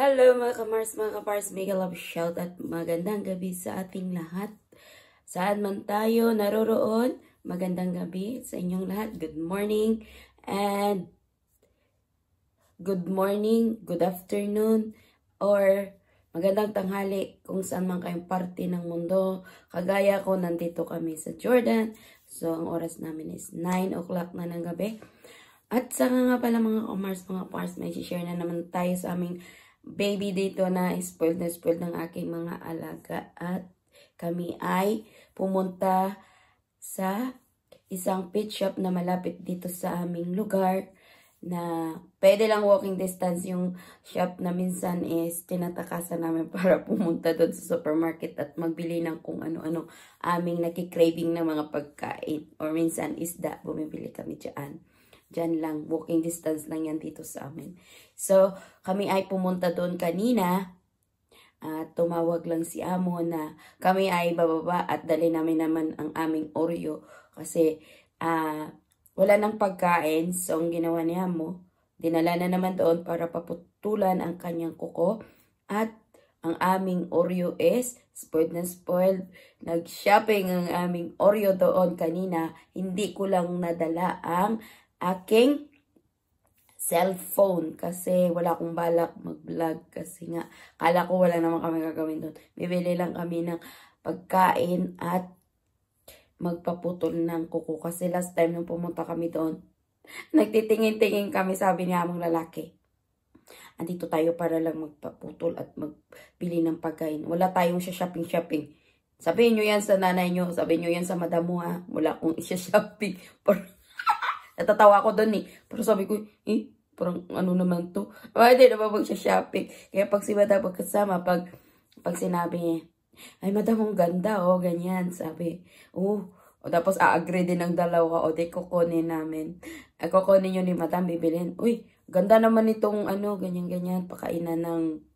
Hello mga kamars, mga kapars, mega love shout at magandang gabi sa ating lahat. Saan man tayo naroroon, magandang gabi sa inyong lahat. Good morning and good afternoon, or magandang tanghali kung saan man kayong parte ng mundo. Kagaya ko, nandito kami sa Jordan. So, ang oras namin is 9 o'clock na ng gabi. At saka nga pala mga kamars, may share na naman tayo sa aming baby dito na spoiled ng aking mga alaga. At kami ay pumunta sa isang pet shop na malapit dito sa aming lugar na pwede lang walking distance yung shop na minsan is tinatakasan namin para pumunta doon sa supermarket at magbili ng kung ano-ano aming nakikraving na mga pagkain. Or minsan isda, bumibili kami dyan. Diyan lang, walking distance lang yan dito sa amin. So, kami ay pumunta doon kanina. Tumawag lang si Amo na kami ay bababa at dali namin naman ang aming Oreo. Kasi wala nang pagkain. So, ang ginawa ni Amo, dinala na naman doon para paputulan ang kanyang kuko. At ang aming Oreo is spoiled na spoiled. Nag-shopping ang aming Oreo doon kanina. Hindi ko lang nadala ang aking cellphone kasi wala akong balak mag-vlog kasi nga kala ko wala naman kami gagawin doon. Bibili lang kami ng pagkain at magpaputol ng kuko kasi last time nung pumunta kami doon, nagtitingin-tingin kami, sabi niya among lalaki. Andito tayo para lang magpaputol at magbili ng pagkain. Wala tayong shopping. Sabihin nyo yan sa nanay nyo, sabihin nyo yan sa madam mo ha. Wala akong shopping. Natatawa ko doon Pero sabi ko, parang ano naman to? Hindi naman mag-shopping. Kaya pag si madam magkasama, pag sinabi niya, ay madam, ang ganda, ganyan. Sabi, tapos a-agree din ng dalawa, di kukunin namin. Kukunin nyo ni madam, bibilin. Uy, ganda naman itong ganyan-ganyan, pakainan ng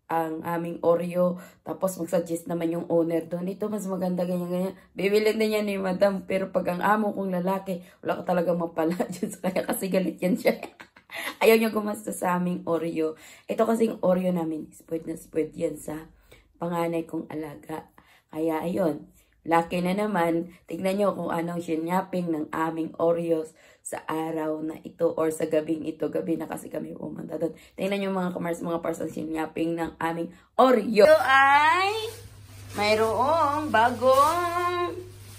ang aming Oreo. Tapos mag-suggest naman yung owner doon. Ito mas maganda, ganyan-ganyan. Bibilin din yan ni madam. Pero pag ang amo kong lalaki, wala ka talaga mapala dyan sa kanya kasi galit yan siya. Ayaw niya gumasta sa aming Oreo. Ito kasing Oreo namin, spoiled na spoiled yan sa panganay kong alaga. Kaya ayun, lucky na naman. Tignan nyo kung anong sinapping ng aming Oreos sa araw na ito or sa gabing ito. Gabi na kasi kami pumunta doon. Tingnan nyo mga pars ang sinapping ng aming Oreo. Ito ay mayroong bagong,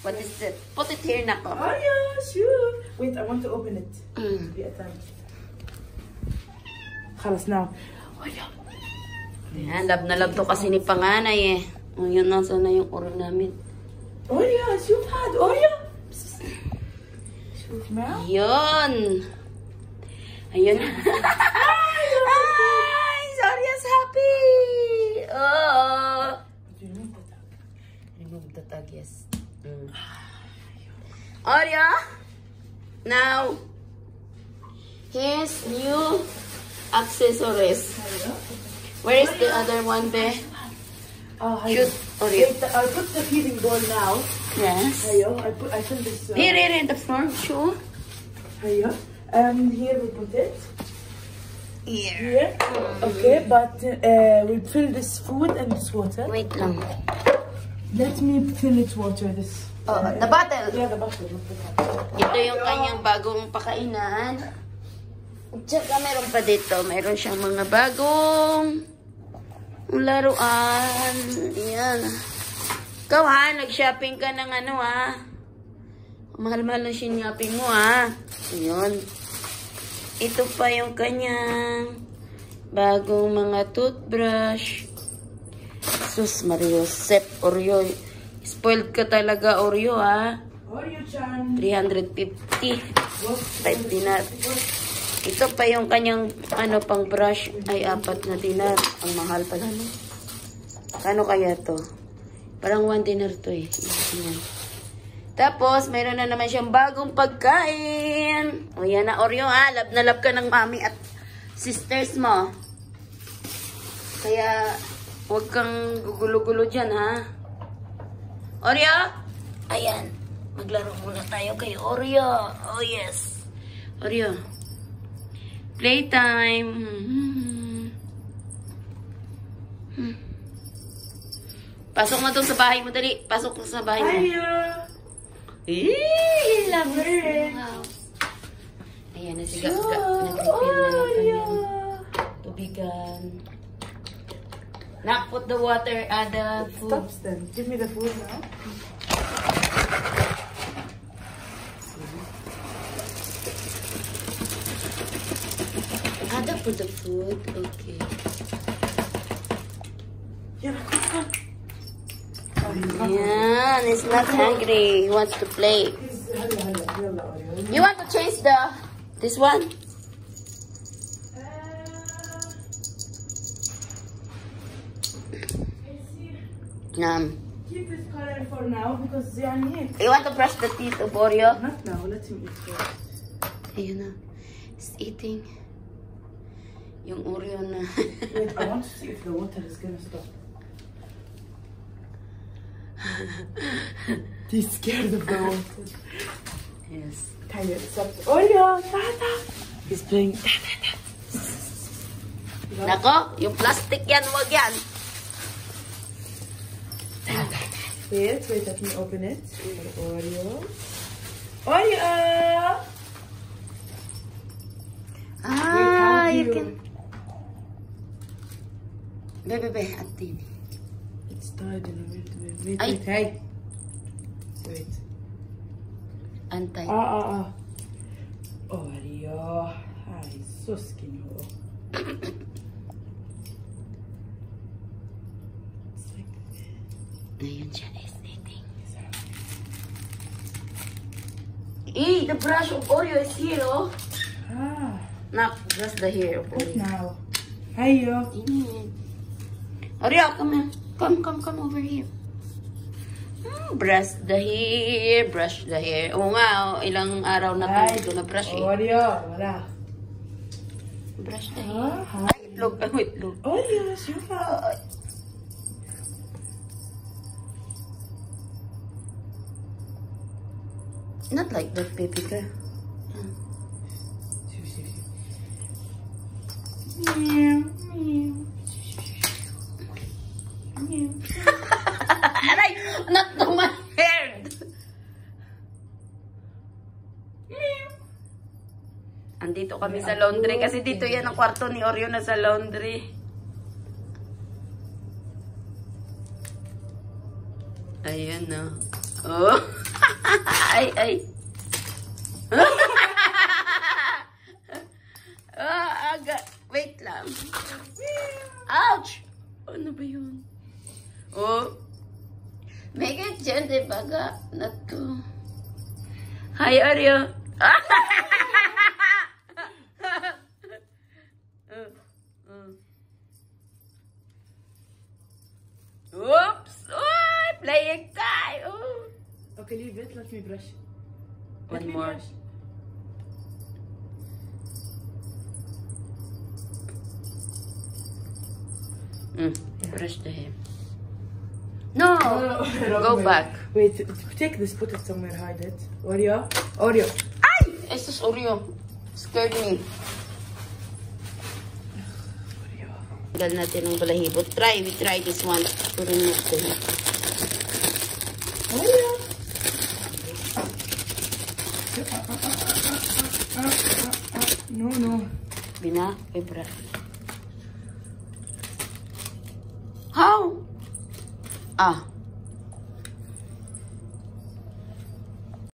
what is it? Put it here na ko. Oh yeah, sure. Wait, I want to open it. Yeah, Halos now. Oh yeah. Yan, love na love to kasi ni panganay Yun, nasa na yung Oreo namin. Oreo, you've had Oreo? Yun. Ayun. Ay, Zoria's happy. Remove the tag, yes. Oreo. Now, here's new accessories. Where is the other one, Be? Shoot, Oreo. Wait, I'll put the feeding bowl now. Yes. I put this. Here, in the floor. Sure. Here we put it. Here. Okay, but we fill this food and this water. Wait lang. Let me fill it water. This. The bottle. Yeah, the bottle. Ito yung kanyang bagong pakainan. Tsaka meron pa dito. Meron siyang mga bagong laruan. Ayan. Ikaw nag-shopping ka ng mahal-mahal na shopping mo Ayun. Ito pa yung kanyang bagong mga toothbrush. Sus Mariosep, Oreo. Spoiled ka talaga, Oreo Oreo-chan. 350. 5 dinar. Ito pa yung kanyang pang brush ay 4 na dinar. Ang mahal pala Kano kaya to? Parang 1 dinar to Tapos, mayroon na naman siyang bagong pagkain. O yan na, Oreo Love na love ka ng mami at sisters mo. Kaya, huwag kang gugulo-gulo dyan, Oreo? Ayan. Maglaro muna tayo kay Oreo. Oh, yes. Oreo. Playtime. Pasok mo doon sa bahay mo, dali. Pasok sa bahay mo. Hiya! Love this house. Ayan, nasiga. Nag-refill na lang kanyang tubigan. Nak, put the water, the food. Stop then. Give me the food now. Ada put the food. Okay. Yeah, come on. Yeah, he's not hungry. He wants to play. You want to change this one? Keep this color for now because they are neat. You want to brush the teeth of Oreo? Not now, let him eat first. Ayun na. He's eating. Yung Oreo na. Wait, I want to see if the water is gonna stop. He's scared of the water. Yes. Tired. Stop. Oreo, tata. He's playing tata. Nako, yung plastic yan, wag yan. Wait, let me open it. Oreo. Oreo! Ah, you can. Bebe, atin. It's tied in a weird way. Wait, Ay. wait, hey. Wait. Antay. Oreo. Hi, so skinny. It's like Ayun siya is eating. The brush of Oreo is here, oh. Nak, brush the hair of What Oreo. now? Hiyo. Oreo, come here. Come over here. Brush the hair, brush the hair. Oo nga, ilang araw na pa ito na brush eh. Oreo, wala. Brush the hair. Ay, itlog. Itlog. Oreo, super. Not like that, baby girl. Aray! Not to my hair! Andito kami sa laundry kasi dito yan ang kwarto ni Oreo na sa laundry. Ayan na. Oh. Ay. Aga. Wait lang. Ouch! Ano ba yun? Oh. Make it gently baga na to. Hi, Oreo. Oops! Oh, playing time! Oh. Okay, leave it. Let me brush. One more. Brush the hair. No! Go back. Wait, take this, put it somewhere, hide it. Oreo? Oreo. Ay! This is Oreo. Scared me. Oreo. Tanggal natin ang balahibo. We try this one. Purin natin. Oreo. No. Bina, kay brush. How? Ah.